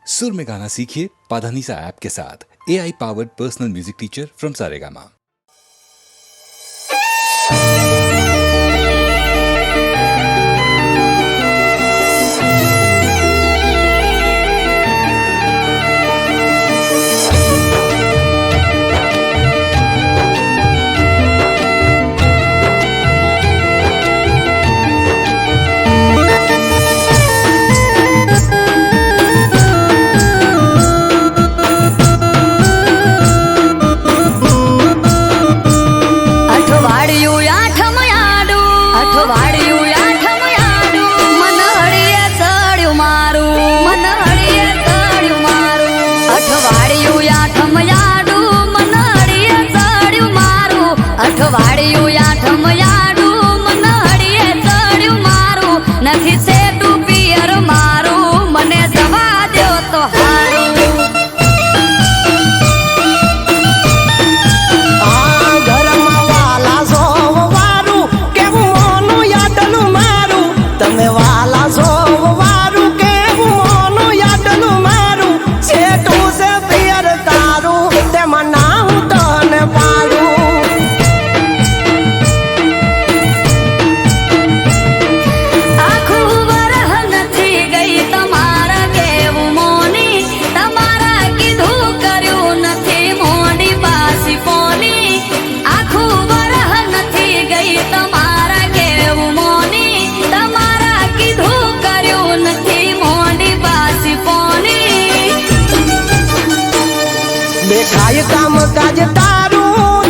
सुर में गाना सीखिए पाधानीसा ऐप के साथ। AI powered personal music teacher from Saregama. देखाय काम काज तारू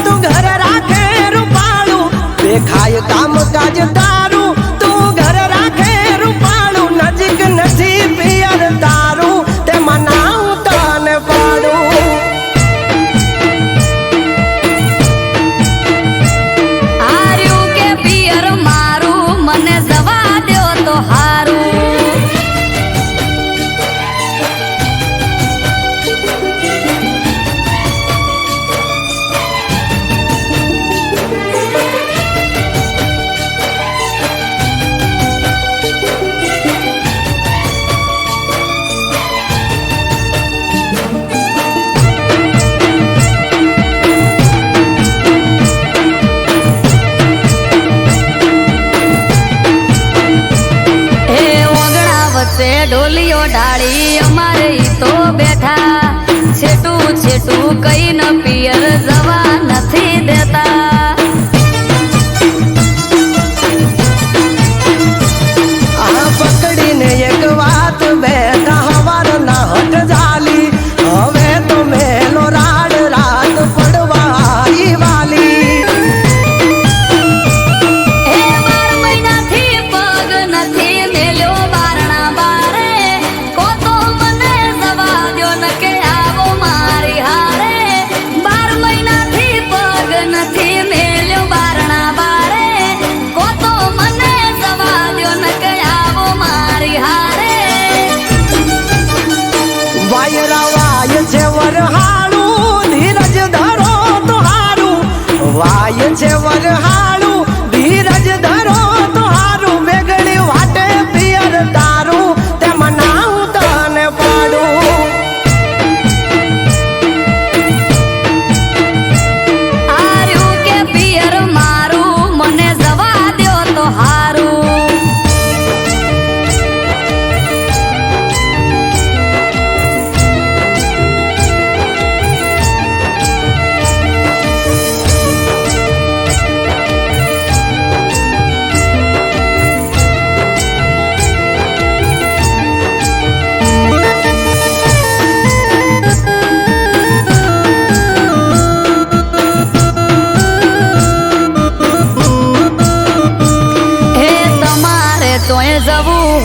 तू घर राखे रूपालू, देखाय काम काज तारू तू घर राखे रूपालू। नजीक नथी पियर तारू ते मनाऊ तने पाड़ू। आर्यू के पियर मारू मने जवा दो तो हारू। डोलियो डाली अमारे तो बैठा छेटू छेटू कई न पियर जवा नथी देता। पकड़ी ने एक बात बैठा हमार ना हट जाली। हवे तो मेलो राड रात पड़वाई वाली। वाय छे वरहालू धीरज धरो तुहारू। वेगड़ी वाटे पियर तारू ते मनाऊ तने पाड़ू। आर्यू के पियर मारू मने जवा दो तो हारू।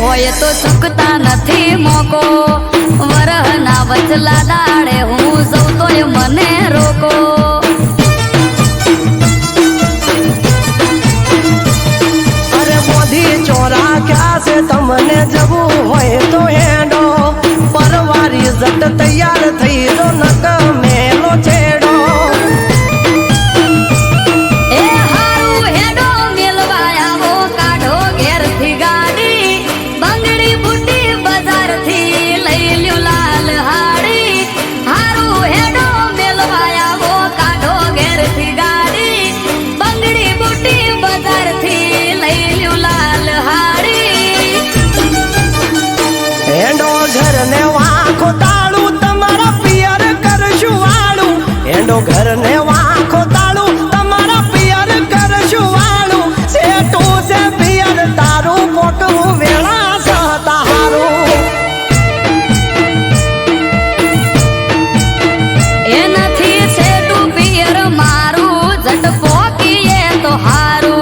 होय तो चुकता नथी मोको वरह ना वचला दाड़े हूँ जऊ तो मने रोको। अरे मोदी चोरा क्या से तमने जबू होय तो हेडो परवारी जट तैयार थई रो नक मेलो छेड़ो। ए हारू हेडो मिलवाया हो काढो घेर थी गाड़ी बंगड़ी बुटी बाजार थी लई ल्यो लाल વાખો તાળું તમારા પિયર કરશું વાળું એંડો ઘર ને વાખો તાળું તમારા પિયર કરશું વાળું સેટું છે પિયર તારું મોટું વેળા સહતા હારું એ નથી છેટું પિયર મારું જટ પોકીએ તો હારું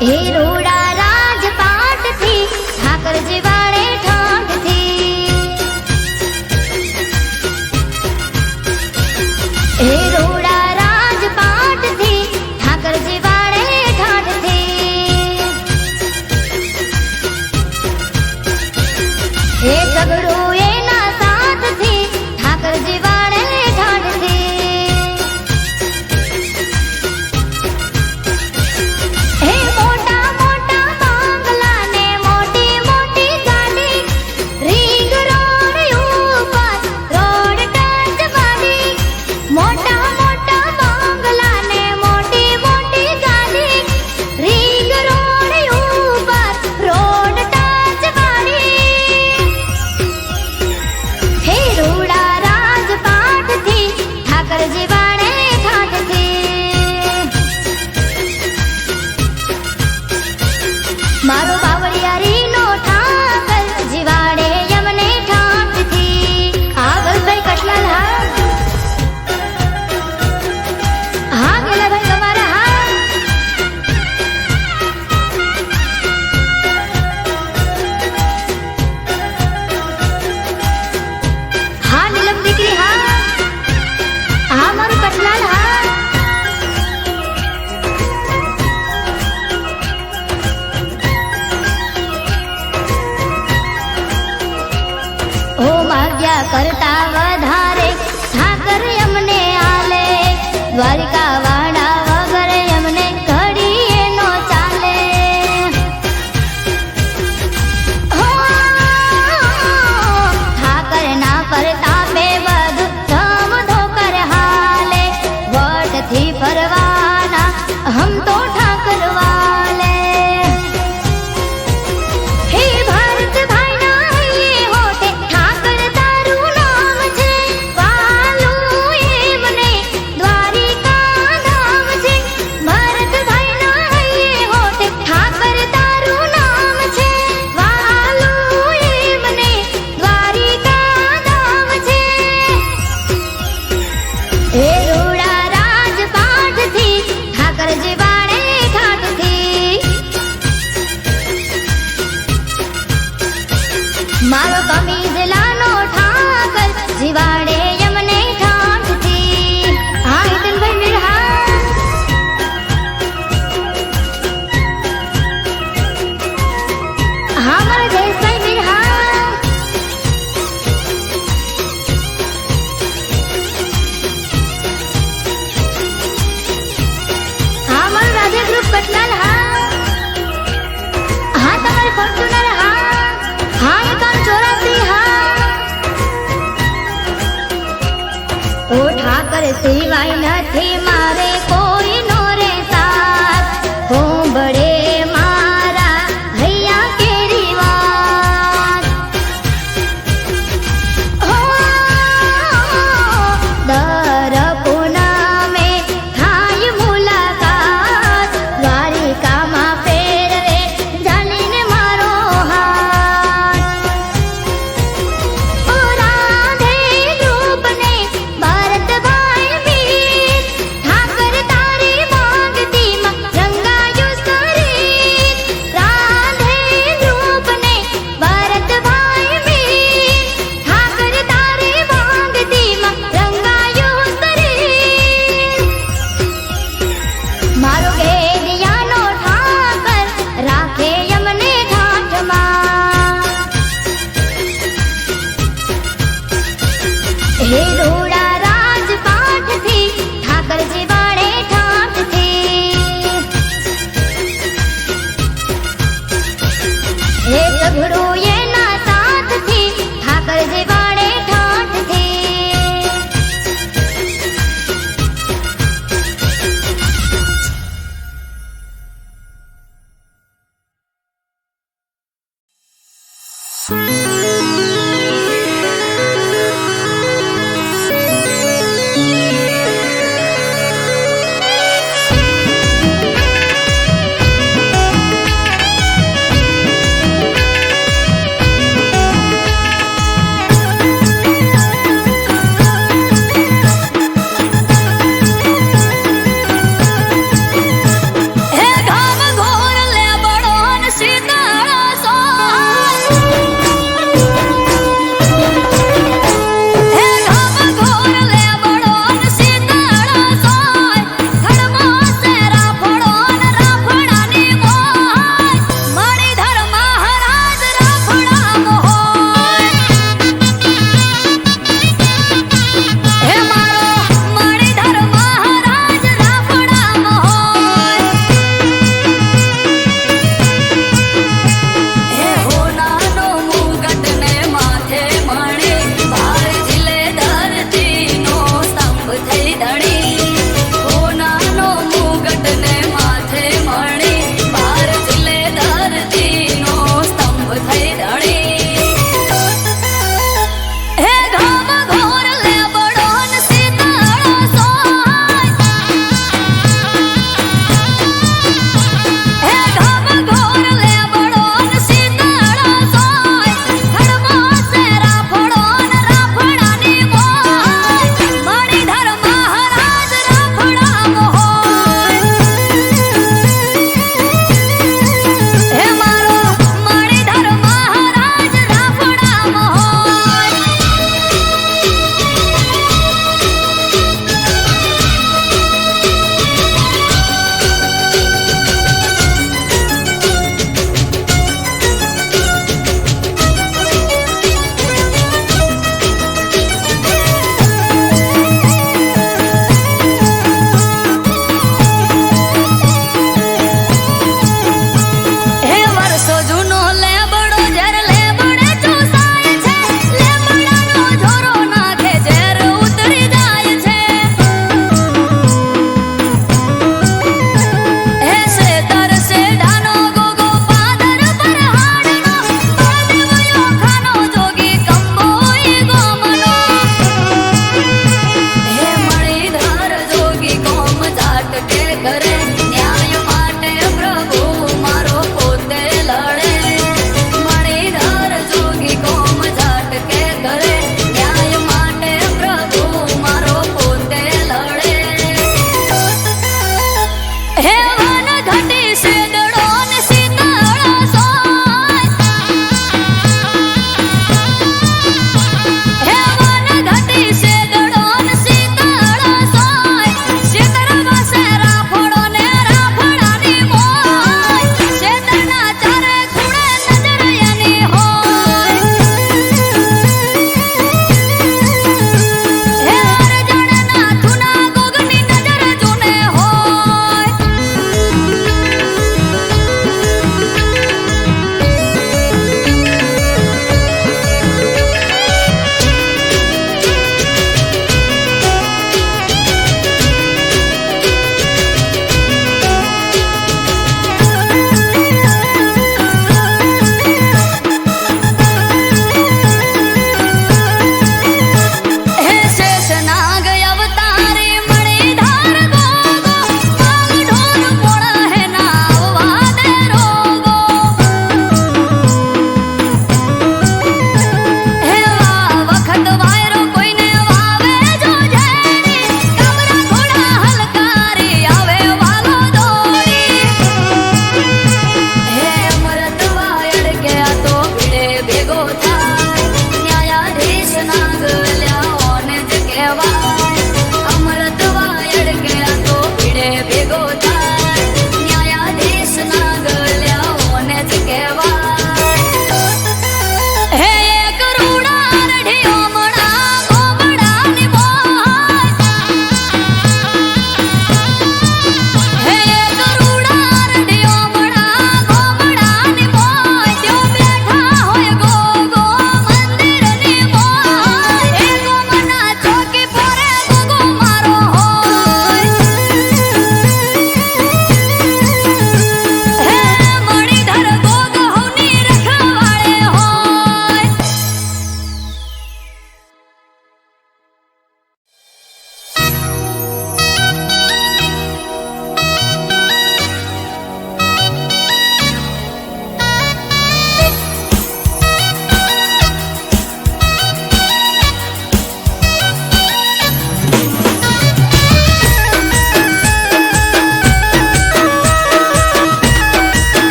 હે રોડા રાજપાટ થી ઠાકરજી વાળે ઠાઠ થી હે રોડા રાજપાટ થી ઠાકરજી વાળે ઠાઠ થી હે સગડું એના સાથ થી ઠાકરજી વાળે ઠાઠ થી હે મોટા મોટા બંગલા ને મોટી મોટી ગાડી રીંગ રોડ ઉપર રોડ ટચ વાળી મોટા મોટા બંગલા ને મોટી મોટી ગાડી રીંગ રોડ ઉપર રોડ ટચ વાળી હે રોડા રાજપાટ થી ઠાકરજી વાળે ઠાઠ થી મારો બાવળિયારી નો ઠાકર જીવાડે યમને ઠાઠ થી આગળ ભાઈ કટલાલ હા ગેલા ભાઈ તમારા હા નીલમ દીકરી હા મારું કટલાલ હા ઓ માગ્યા કરતા વધારે ઠાકર અમને આલે દ્વારિકા વાડા વગર અમને ઘડીએ નો ચાલે હો, ઠાકર ના પરતાપે બધું સમધો કર હાલે વટથી ફરવાના હમ તો ઠાકર વાલે હે ભારત ભાઈ ના હૈયે હોઠે ઠાકર તારું નામ છે વાલું એમને દ્વારિકા ધામ છે ભારત ભાઈ ના હૈયે હોઠે ઠાકર તારું નામ છે વાલું એમને દ્વારિકા ધામ છે હે રોડા રાજપાટ થી ઠાકરજી વાળે ઠાઠ થી મારો કમીજ લાનો ઠાકર જીવાડે યમને ઠાઠ થી હિતનભાઈ મીરહા મારા જયેશભાઈ મીરહા મારું રાધે ગ્રુપ કટલાલ તમારે ફોર્ચ્યુનર એકાઉન્ટ 84 ઓ ઠાકર સિવાય નથી મારે કોઈ નો રે સાથ હોંભળે મારા હૈયા કેરી વાત હો, દર પૂનમે થાય મુલાકાત દ્વારિકામાં ફેરવે જાણીને મારો હાથ ઓ રાધે ગ્રુપને ભરતભાઈ વીર ઠાકર રઘડો એના સાથથી ઠાકરજી વાળે ઠાઠથી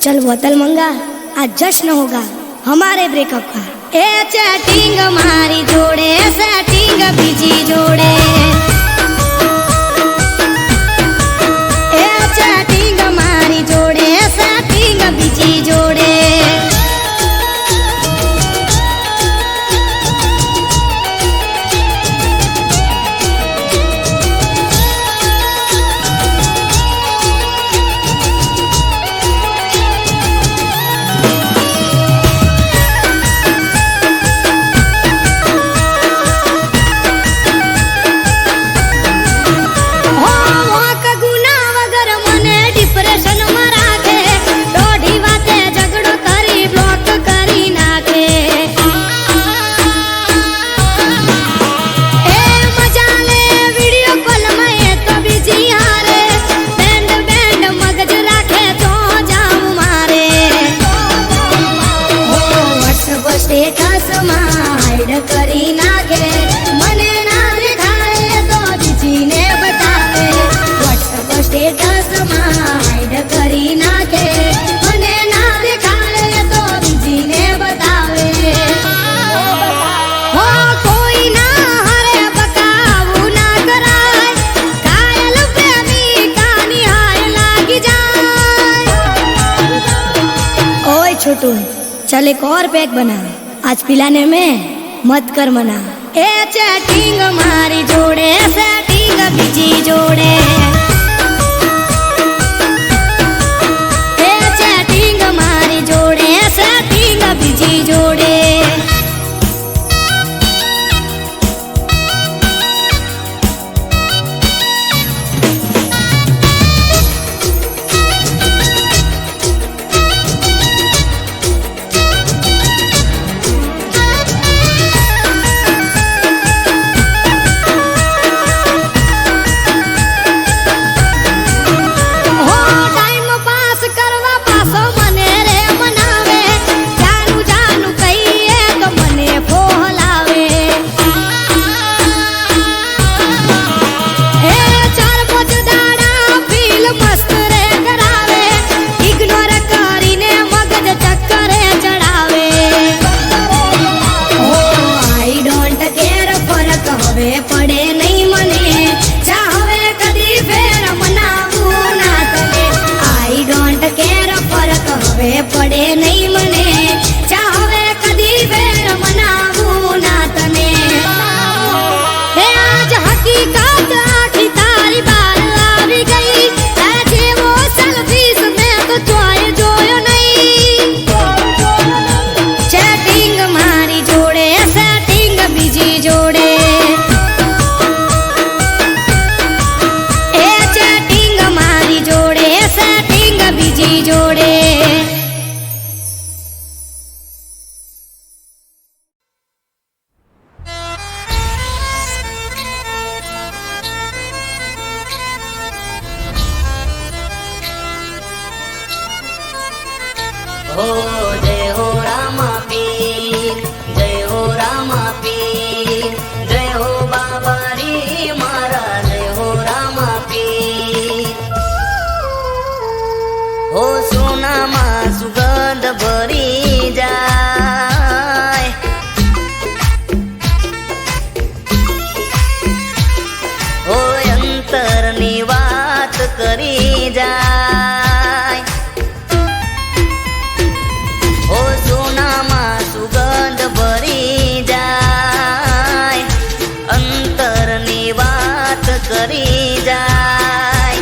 चल बोतल मंगा, आज जश्न होगा हमारे ब्रेकअप का। ए चैटिंग मारी जोड़े सेटिंग बीजी जोड़े, ए चैटिंग मारी जोड़े सेटिंग बीजी जोड़े। छोटू चल एक और पैक बना, आज पिलाने में मत कर मना। ए चैटिंग मारी जोड़े सेटिंग बीजी जोड़े, ए चैटिंग मारी जोड़े सेटिंग बीजी जोड़े। પડે નહીં મને ચાહવે કદી ફેર મનાવું ના તને। હે આજ હકીકત આખી તારી બાર આવી ગઈ, તારા જેવો સેલ્ફીસ મેં તો ચોય જોયો નહીં। ચેટિંગ મારી જોડે સેટિંગ બીજી જોડે, એ ચેટિંગ મારી જોડે સેટિંગ બીજી જોડે। हो जय हो रामा पीर, जय हो रामा पीर, जय हो बाबा री मारा, जय हो रामा पीर। हो सोना मा सुगंध भरी जाय, हो अंतर नी वात करी जाय, ओ सोनामा सुगंध भरी जाय, अंतरनी वात करी जाय।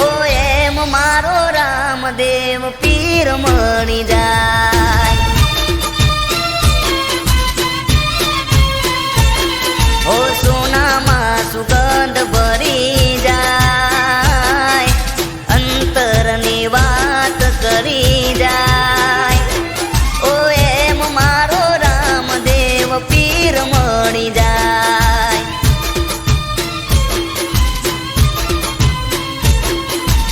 ओ एम मारो रामदेव पीर मणी जाय, ओ सोनामा सुगंध भरी जाय, अंतरनी वात करी जाय। ओ एम मारो रामदेव पीर मणी जाय,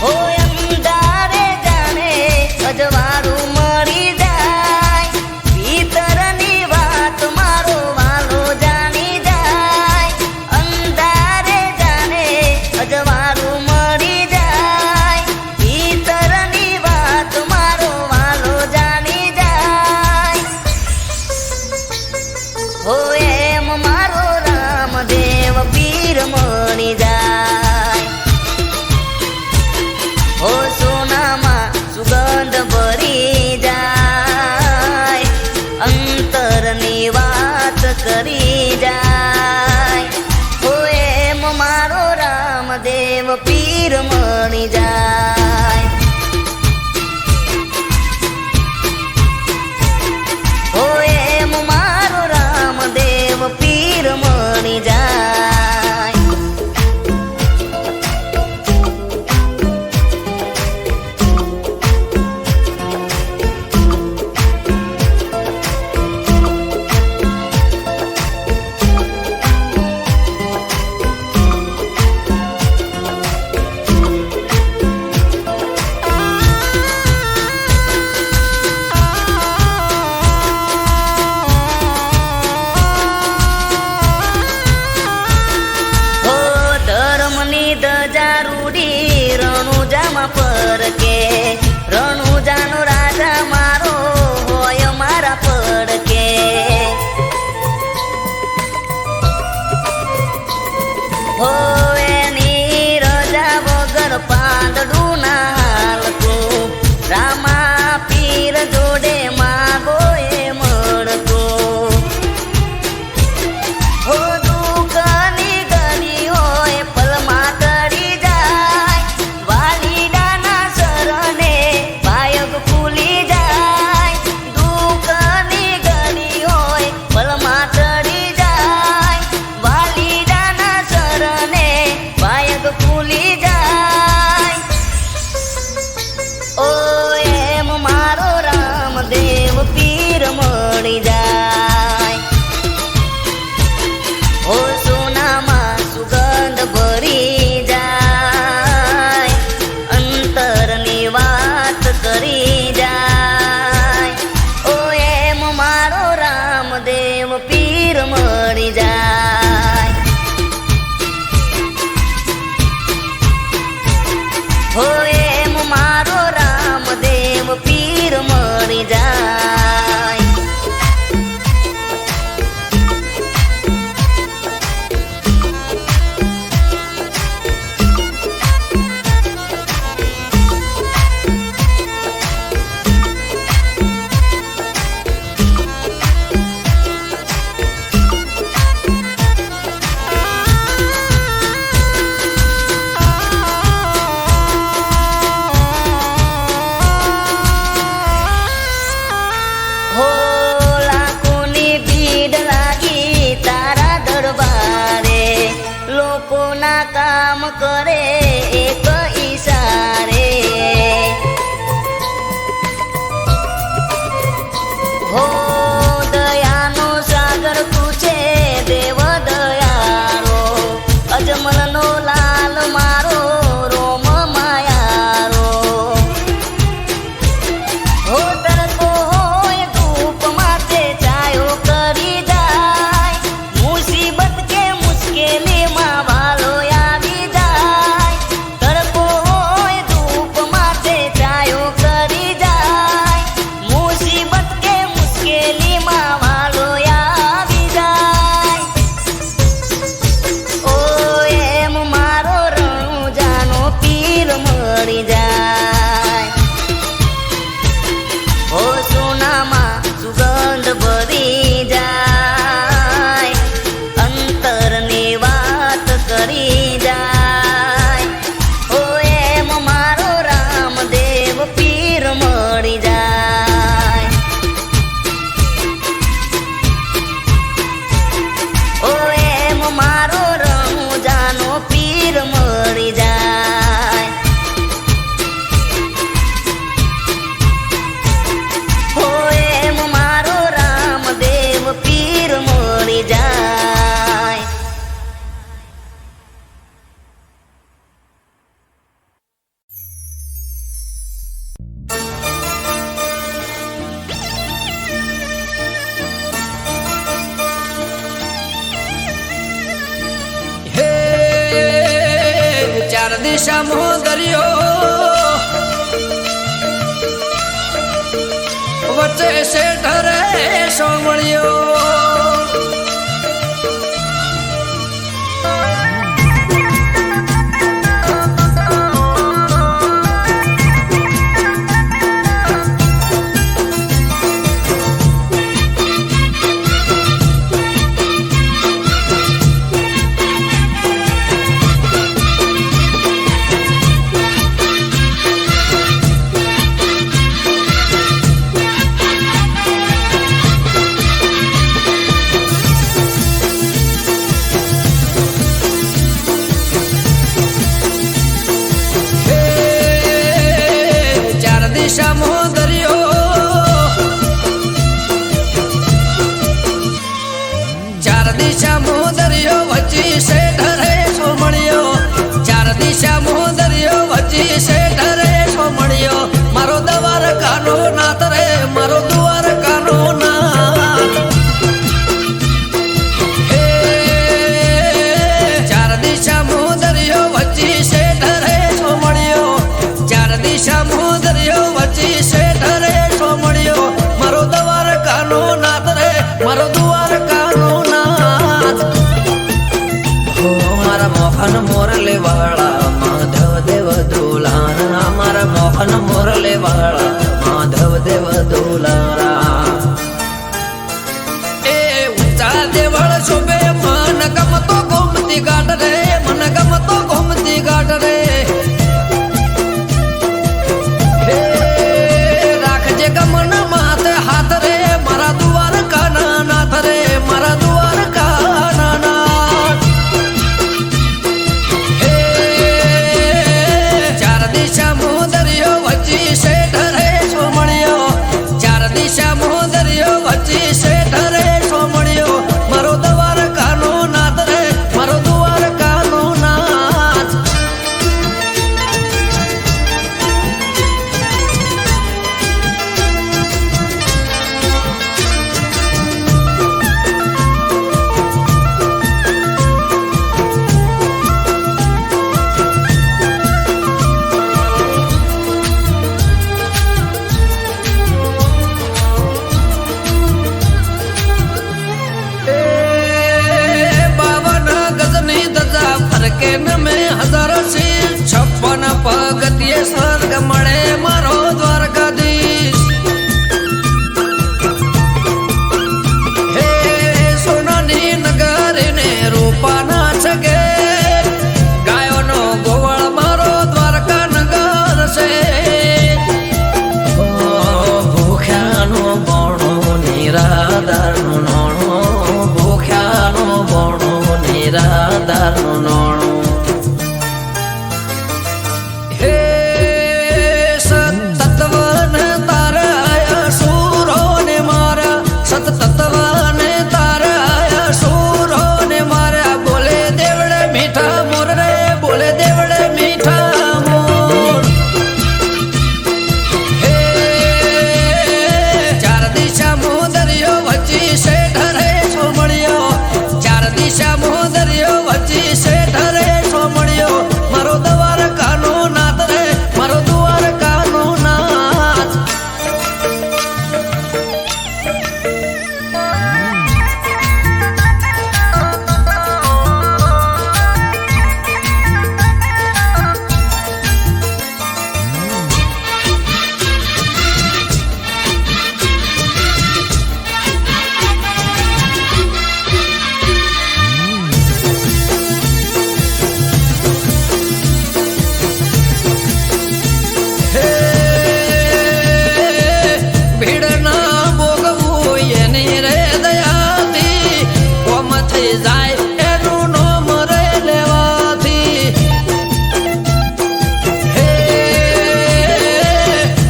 ओ अंधारे जाने अजवारू मળી जाय, भीतरनी વાત મારો વાલો જાણી जाय। અંધારે જાને અજવાળું મળી જાય, ભીતરની વાત મારો ચાર દિશામાં દરિયો વચ્ચે શેઠ રે સોમળિયો મારો દવાર કાનો નાથ રે મારો દ્વાર કાનો નાથ ચાર દિશા દરિયો વચ્ચે શેઠ રે સોમળિયો ચાર દિશા દરિયો વચ્ચે શેઠ રે સોમળિયો મારો દવાર કાનો નાથ રે મારો દ્વાર કાનો નાથ મારા મોહન મોરલે વાળા માધવ દેવ દુલારા મારા મોહન મોરલે વાળા માધવ દેવ દુલારા એ ઊંચા દેવળ શોભે મન ગમતો ગોમતી ઘાટ રે મન ગમતો ગોમતી ઘાટ રે રાખજે ગમન માથે હાથ રે મારા દ્વાર કાના નાથ રે મારા દ્વાર કાના નાથ ચાર દિશા દરિયો વચ્ચે શેઠ રે સોમળિયો ચાર દિશા દરિયો વચ્ચે શેઠ રે સોમળિયો મારો દ્વાર કાનો નાથ રે મારો દ્વાર કાનો નાથ ફરકે ન મેં હજારો શીર 56 પગથિયે સ્વર્ગ મળે મારો દ્વારકાધીશ હે સોનાની નગરી ને રૂપાના છગે ગાયોનો ગોવાળ મારો દ્વારકા નગર છે ભૂખ્યાનો બોણો નિરાધારનો નોણો ભૂખ્યાનો બોણો નિરાધારનો નોણો હે સતતત્વને તારા સુરો ને મારા સતતત્વને તારા સુરો ને મારા બોલે દેવડે મીઠા મોર રે બોલે દેવડે મીઠા મોર હે ચાર દિશા દરિયો વચ્ચે શેઠ રે સોમળિયો ચાર દિશા દરિયો વચ્ચે શેઠ રે સોમળિયો મારો દ્વાર કાનો નાથ રે મારો દ્વાર કાનો નાથ જાય એનું નામ રે લેવાથી હે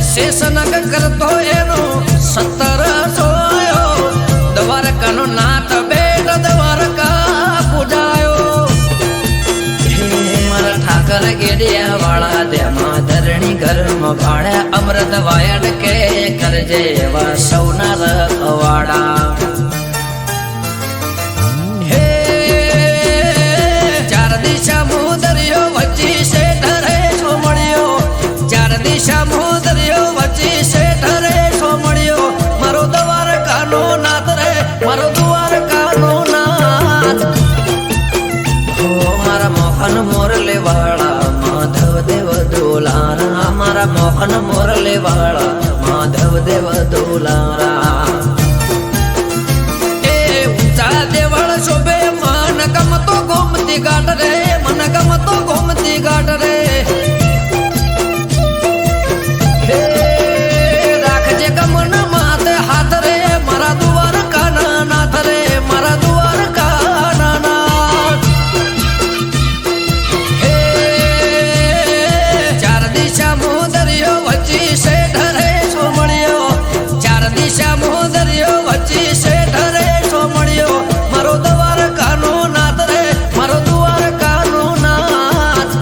શેષનગ કરતો એનો 17 સોયો દ્વારકાનો નાથ બેટ દ્વારકા પૂજાયો મારા ઠાકર ગેડિયા વાળા દેમાં ધરણી ઘરમાં ભાડ્યા અમૃત વાયડ કે કરજે એવા સૌના રખવાડા ચાર દિશા દરિયો વચ્ચે શેઠ મન મોરલે વાળા માધવ દેવ દુલારા એ ઊંચા દેવળ શોભે મન ગમતો ગોમતી ઘાટ રે મન ગમતો ગોમતી ઘાટ રે રાખજે ગમન માથે હાથ રે મારા દુવાર કાના નાથ રે મારા દુવાર કાના નાથ ચાર દિશા મોદરિયો વચ્ચી શેઠ રે સોમણિયો ચાર દિશા મોદરિયો વચ્ચી શેઠ રે સોમણિયો મારો દવાર કાનો નાથ રે મારો દુવાર કાનો નાથ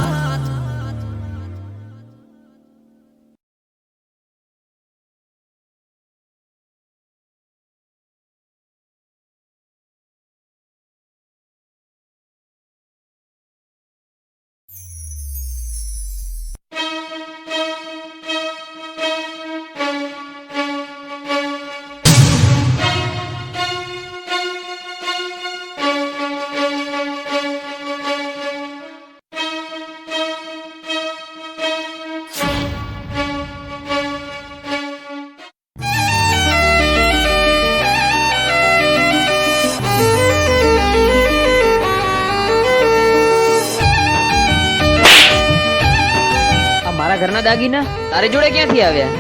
મારા ઘરના દાગીના તારી જોડે ક્યાંથી આવ્યા?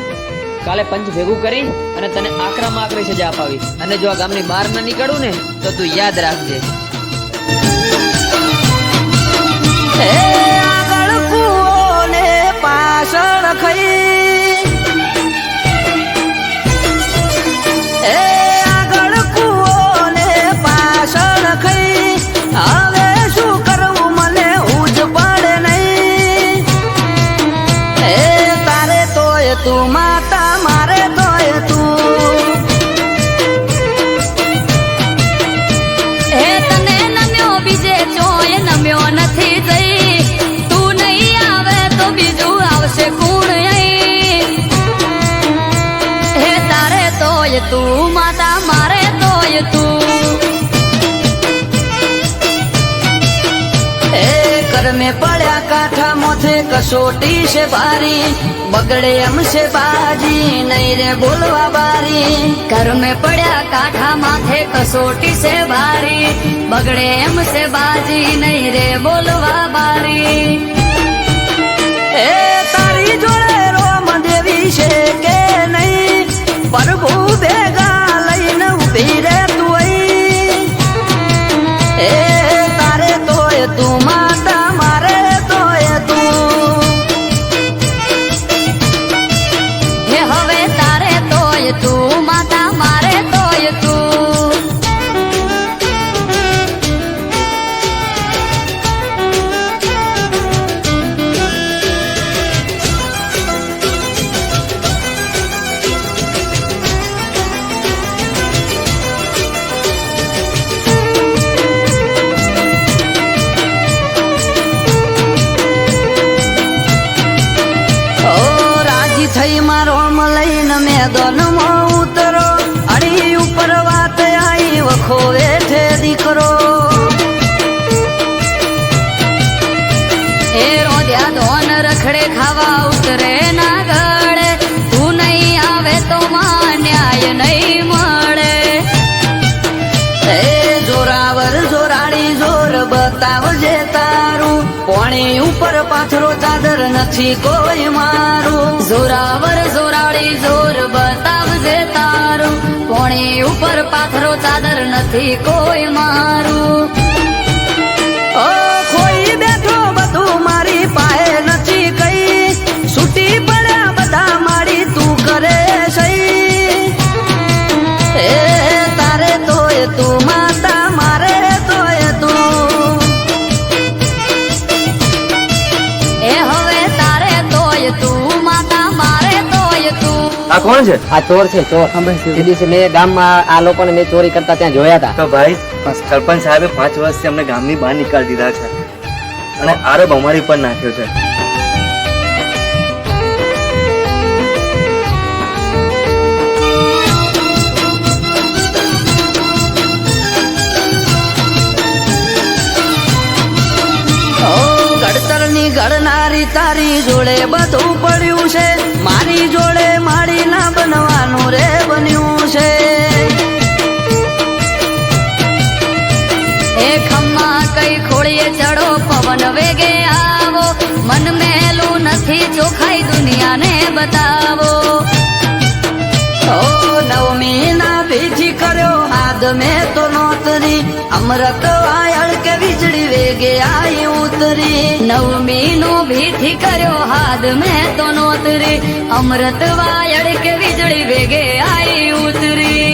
કાલે પંચ ભેગું કરી અને તને આકરામાં આકરી સજા અપાવીશ. અને જો આ ગામની બહાર ના નીકળું ને તો તું યાદ રાખજે. આગળ કૂવો ને પાછળ ખઈ આગળ કૂવો ને પાછળ ખઈ હવે શું કરવું મને ઉજ પડે નહીં તારે તોય તું માતા મારે તોય તું તને નમ્યો બીજે ચોય નમ્યો નથી જઈ તું નહીં આવે તો બીજું આવશે કોણ અહીં તારે તોય તું માતા મારે તોય તું कर में पड़ा काठा मोथे कसोटी से भारी बगड़े हमसे बाजी नहीं रे बोलवा बारी घर में पड़ा काठा माथे कसोटी से भारी बगड़े हमसे बाजी नहीं रे बोलवा बारी तारी जोड़े रोम देवी से के नहीं प्रभु बेगा लईन उभी रे तू तारे तोय तू माता मारे तोय तू હવે તારે તોય તું માતા મારે તોય તું થઈ મારો લઈને મેદાનમાં ઉતરો અડી ઉપર વાત આવી વખો વેઠે દીકરો એ રોધ્યા ધોન રખડે ખાવા ઉતરે ના ગળે તું નહીં આવે તો માં ન્યાય નહીં મળે જોરાવર જોરાડી જોર બતાવજે તારું પાણી ઉપર પાથરો ચાદર નથી કોઈ મારું જોરાવર જોરાડી જોર બતાવજે તારું પોણી ઉપર પાથરો ચાદર નથી કોઈ મારું ઓ કોઈ બેઠો બધું મારી પાસે નથી કઈ છૂટી પડ્યા બધા મારી તું કરે સહી તારે તોય તું માતા મારે તોય તું હવે તારે તોય તું માતા મારે તોય તું આ કોણ છે? આ ચોર છે ચોર. તે દિવસે મેં ગામમાં આ લોકોને મેં ચોરી કરતા ત્યાં જોયા હતા. તો ભાઈ સરપંચ સાહેબે 5 વર્ષથી અમને ગામની બહાર નીકાળી દીધા છે અને આરોપ અમારી પર નાખ્યો છે. ઘડતરની ઘડનારી તારી જોડે બધું પડ્યું છે, મારી જોડે માળી ના બનવાનું રે બન્યું છે. એ ખમ્મા કઈ ખોળીએ ચડો પવન વેગે આવો, મન મેલું નથી ચોખાઈ દુનિયાને બતાવો. ઓ નવમી ના ભીથી કર્યો હાથ મેં તો નોતરી, અમૃત વાયળ કે વીજળી વેગે આઈ ઉતરી. નવમી નો ભીથી કર્યો હાથ મેં તો નોતરી, અમૃત વાયળ કે વીજળી વેગે આઈ ઉતરી.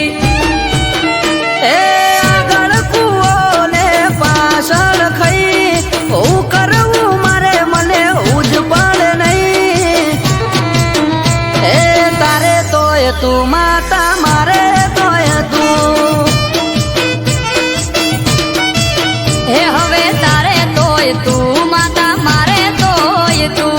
એ આગળ કૂવો ને પાછળ ખઈ, હું કરવું મારે મને ઉજ પડે નહીં. એ તારે તોય તું માતા, મારે તોય તું. હે હવે તારે તોય તું માતા, મારે તોય તું.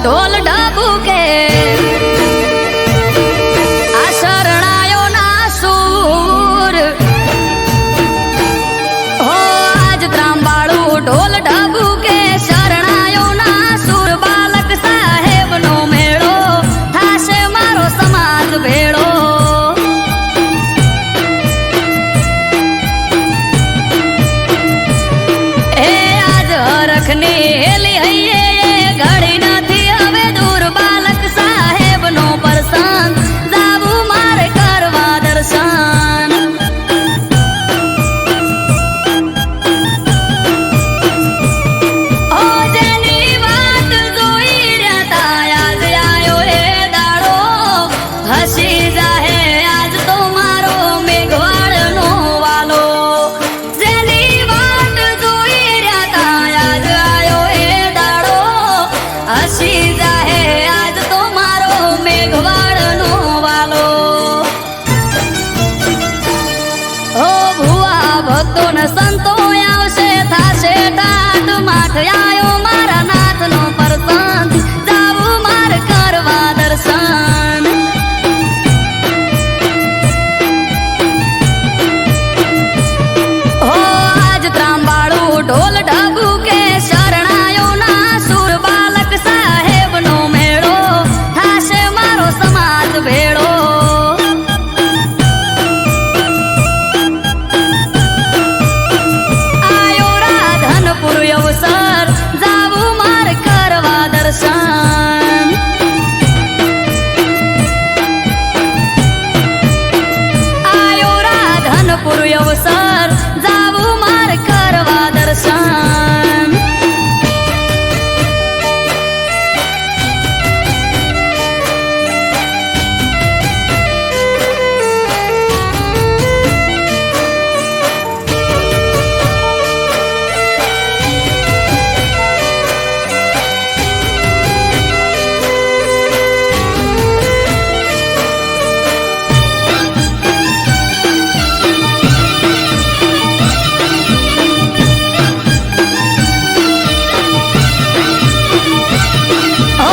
ઢોલ ઢબુકે આ શરણાયો ના સૂર, હો આજ ત્રાંબાળું ઢોલ ઢબુકે શરણાયો ના સૂર. બાલક સાહેબ નો મેળો થાશે મારો સમાજ ભેળો. એ આજ હરખની હેલી હૈયે ઘડી નથી હવે દૂર, બાલક સાહેબ નો પ્રસંગ જાવું મારે કરવા દર્શન. ઓ જેની વાત જોઈ રહ્યા આજ આયો એ દાડો, હસી જાહે આજ તો મારો મેઘવાળ નો વાલો. જેની વાત જોઈ રહ્યા આજ આયો એ દાડો, હસી જાહે આજ તો મારો મેઘવાળ નો વાલો. ઓ ભુવા ભક્તો ને સંતો આવશે થાશે ટાટ માઠ, આયો મારા નાથ નો પ્રસંગ જાવું મારે કરવા દર્શન. હો આજ ત્રાંબાળું ઢોલ ઢબુકે શરણાયો ના સૂર. બાલક સાહેબ નો મેળો થાશે મારો સમાજ ભેળો. આયો રાધનપુર અવસર જાવું મારે કરવા દર્શન. આયો રાધનપુર અવસર જાવું મારે કરવા દર્શન. ઓ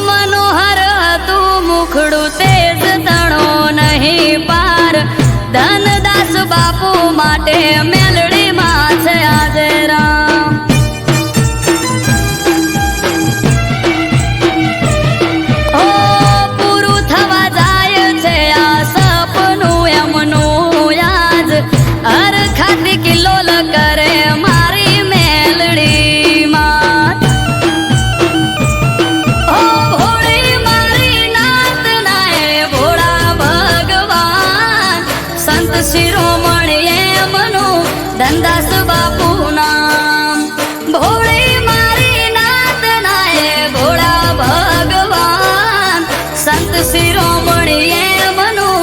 મનોહર હતું મુખડું તેજ તણો નહીં પાર, ધનદાસ બાપુ માટે મેલડી માં છે આજે રામ. ઓ પૂરું થવા જાય છે આ સપનું એમનું યાદ, હર ખાતી કિલ્લોલ કરે મારી મેલડી માં. ઓ ભોળી મારી નાત નાય ભોળા ભગવાન, સંત શિરોમણી એમનું ધનદાસ બાપુ નામ. ભોળી મારી નાત નાય ભોળા ભગવાન, સંત શિરોમણી એમનું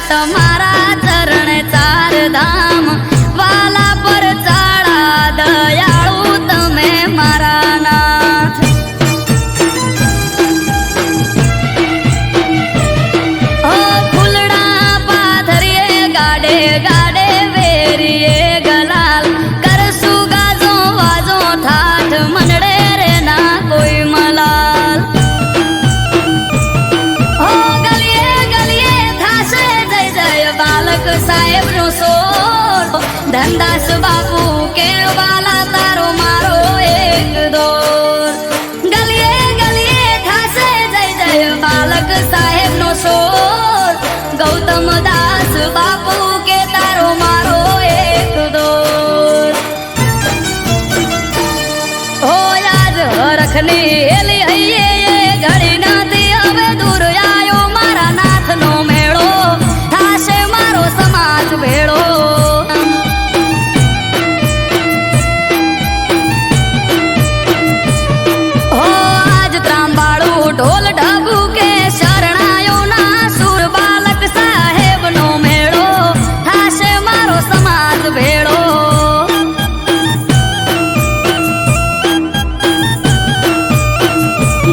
તમારા ચરણે ચાર ધામ વાલા પર ચાળા દયાળુ તમે મારા નાથ ઓ ફૂલડા પાથરીએ ગાડે ગાડે વેરીએ ગલાલ કરશું ગાજો વાજો થાઠ મનડે રે ના કોઈ મલાલ ઓ ગલીએ ગલીએ થાશે જય જય બાલક સાહેબ નો સોર ધનદાસ બાપુ કે વાલા તારો મારો એક દોર ગલીએ ગલીએ થાશે જય જય બાલક સાહેબ નો સોર ગૌતમ દાસ બાપુ કે તારો મારો એક દોર ઓ યાદ રખની હેલી હૈયે ઘડી નથી હવે દૂર આયો મારા નાથનો મેળો થાશે મારો સમાજ ભેળો ઓ આજ ત્રાંબાળું ઢોલ ઢબુ કે શરણાયો ના સુર બાલક સાહેબ નો મેળો થાશે મારો સમાજ ભેળો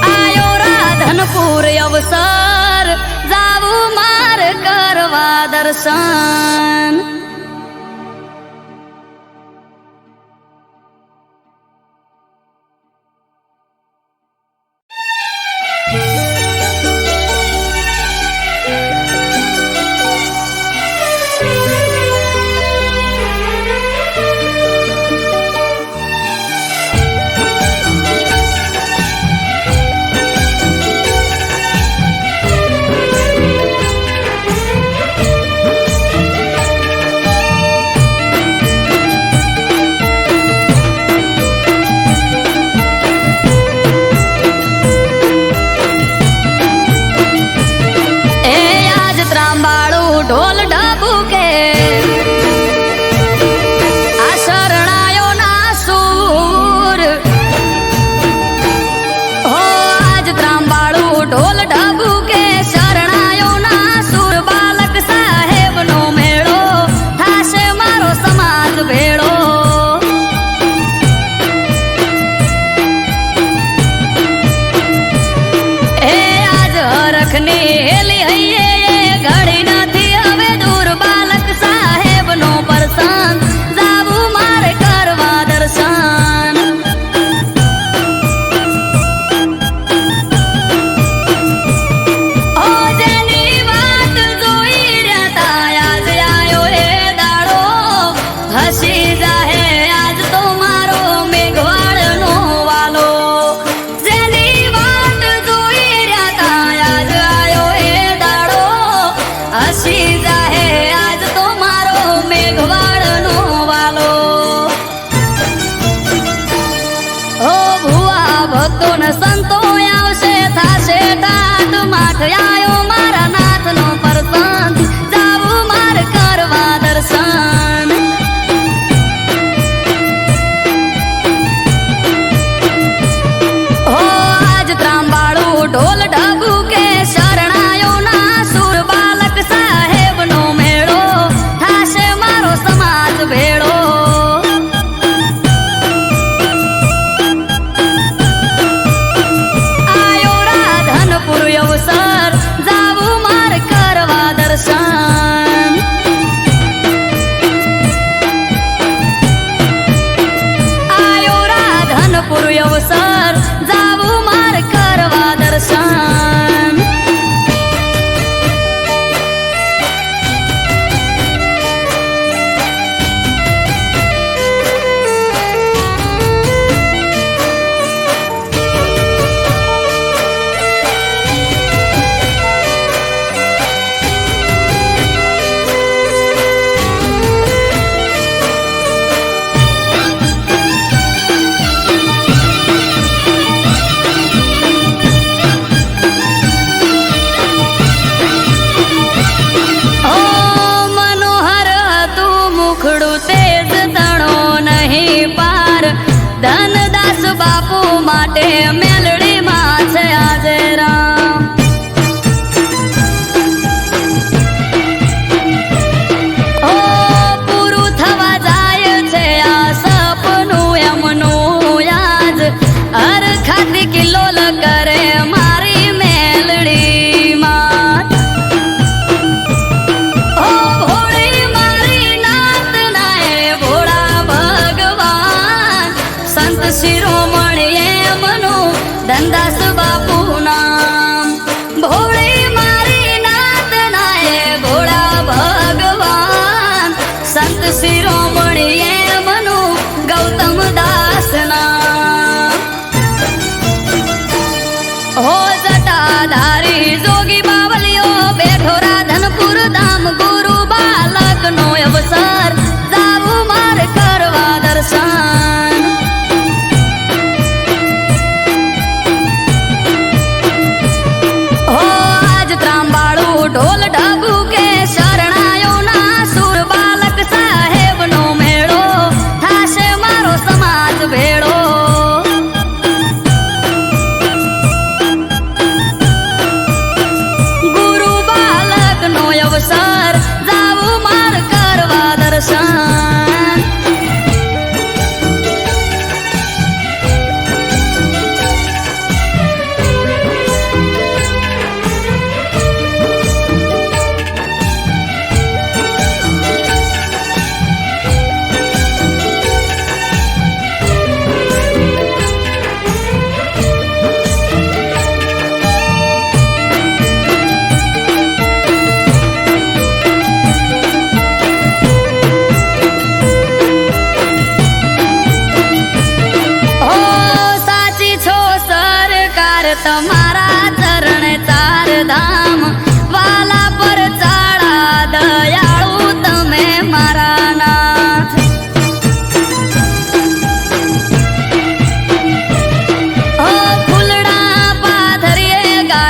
આયો રાધનપુર અવસર જાવું માર કરવા દર્શન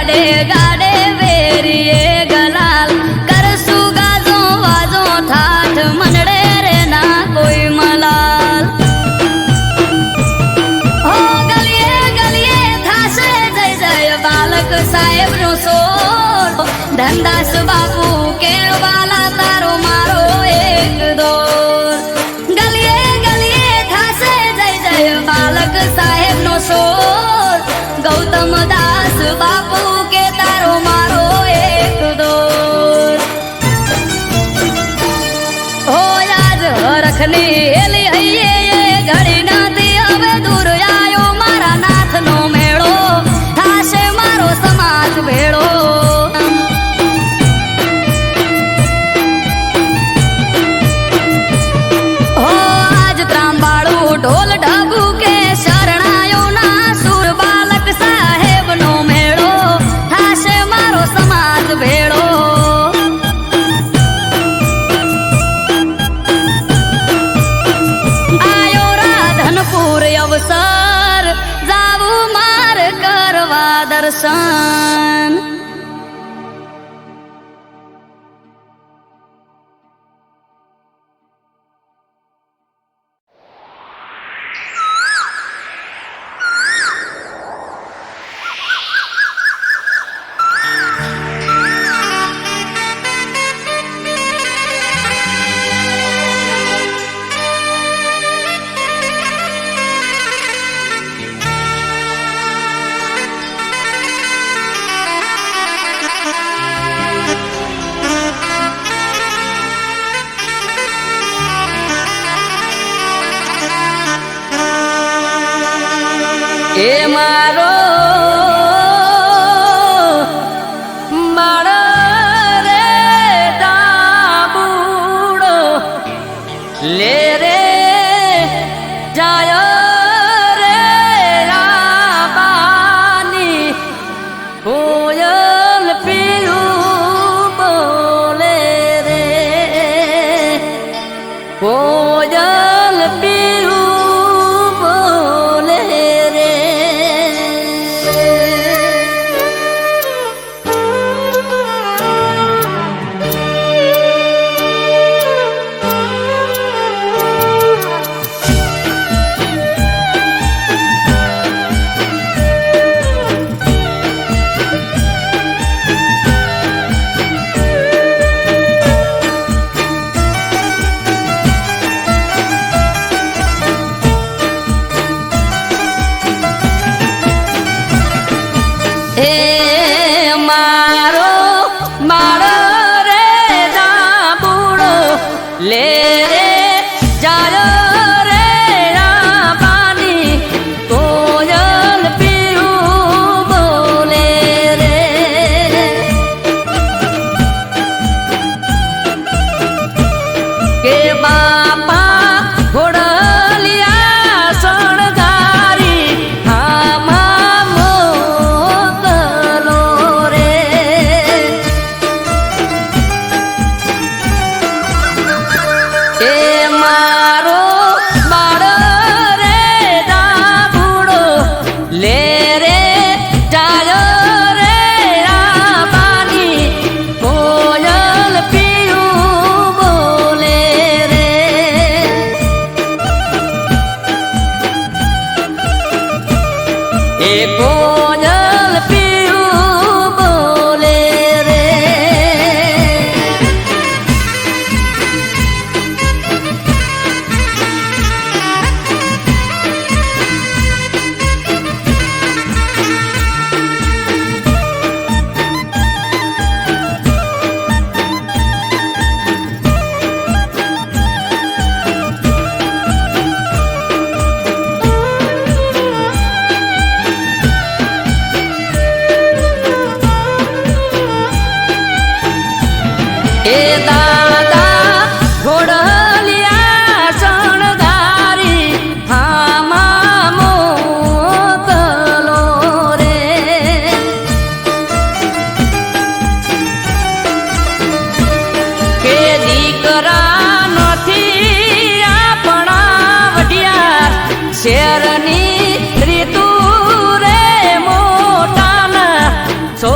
ગાડે ગાડે વેરીએ ગલાલ કરશું ગાજો વાજો થાઠ મનડે રે ના કોઈ મલાલ હો ગલીએ ગલીએ થાશે જય જય બાલક સાહેબ નો સોર ધનદાસ બાપુ કે વાલા તારો મારો એક દોર ગલીએ ગલીએ થાશે જય જય બાલક સાહેબ નો સોર ગૌતમ દાસ બાપુ કે તારો મારો એક દોર હો આજ હરખની હેલી હૈયે ઘડી નથી હવે દૂર આયો મારા નાથનો મેળો થાશે મારો સમાજ ભેળો હો આજ ત્રાંબાળું ઢોલ ઢબુ કે શરણાયો ના સુર બાલક સાહેબ નો મેળો થાશે મારો સમાજ ભેળો આયો રાધનપુર અવસર જાવું માર કરવા દર્શન એ મારો મારો રે દાબુડો લે રે જાય રે રાબાની કોયલ પીયું બોલે રે કોયલ પીયું બોલે રે લે રે જાય રે રાબાની કોયલ પીયું બોલે રે કે બાપા ઘોડલિયા શણગારી આમાં મોકલો રે એ મારો બાળ રે દાબુડો લે રે જાય રે રાબાની કોયલ પીયું બોલે રે એ કોયલ પીયું બોલે રે એ દાદા ઘોડલિયા શણગારી આમાં મોકલો રે કે દીકરા નથી આપણા વઢિયાર શેરની રીતુ રે મોટાના સો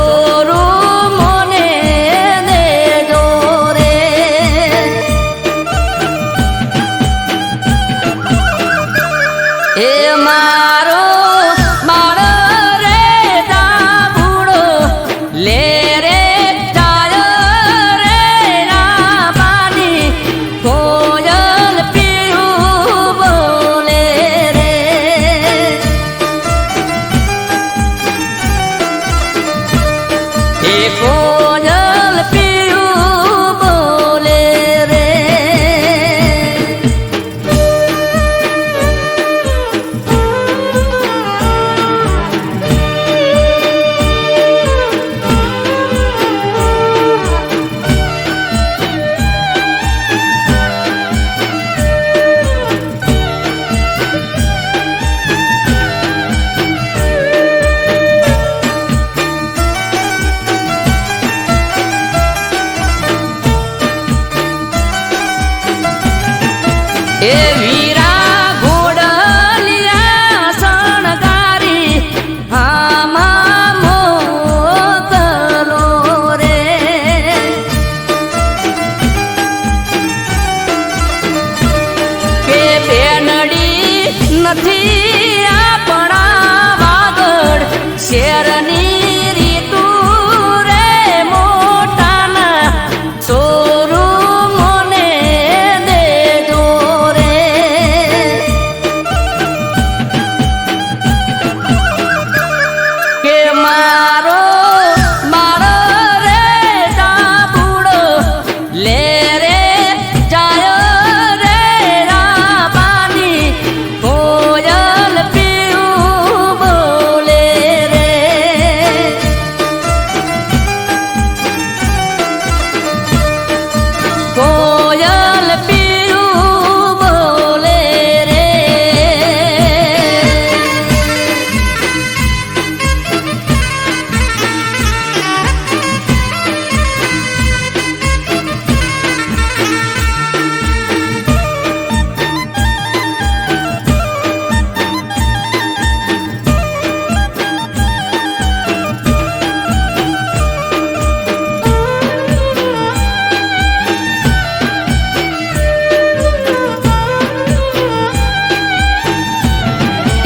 કોયલ પીયું બોલે રે એ વીરા ઘોડલિયા શણગારી આમાં મોકલો રે કે બેનડી નથી આપણા વાગડ શેરની રીતુ રે મોટાના સોરુમોને દેજો રે કે મારો મારો રે ડાબુડો લે રે જાય રે રાબાની કોયલ પીયું બોલે રે કોયલ પીયું બોલે રે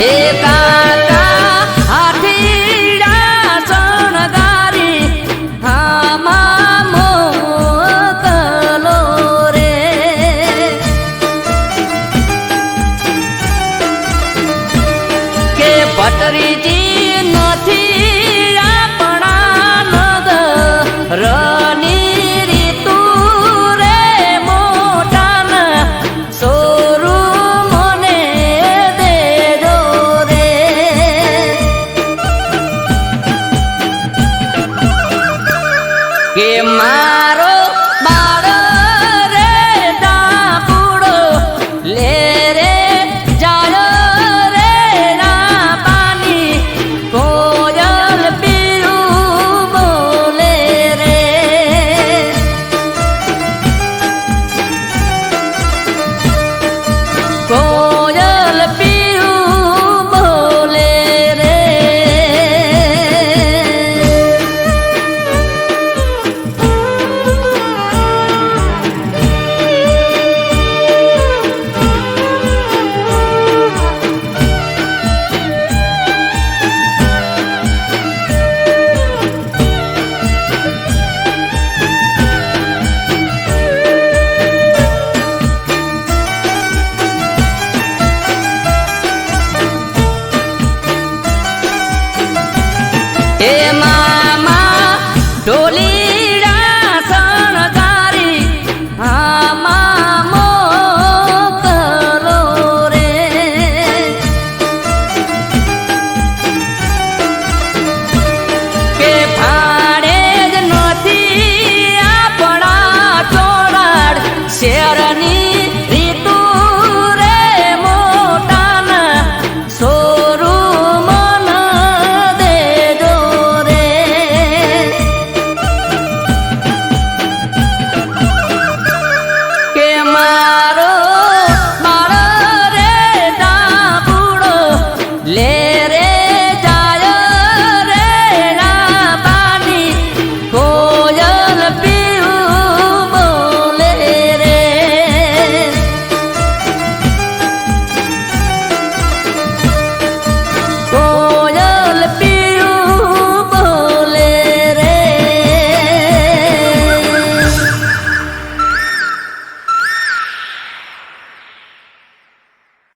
એ કાકા હાથીડા શણગારી આમાં મોકલો રે કે ભટરીજી નથી આપણા નગરની રીતુ રે મોટાના સોરુમોને દેજો રે કે મારો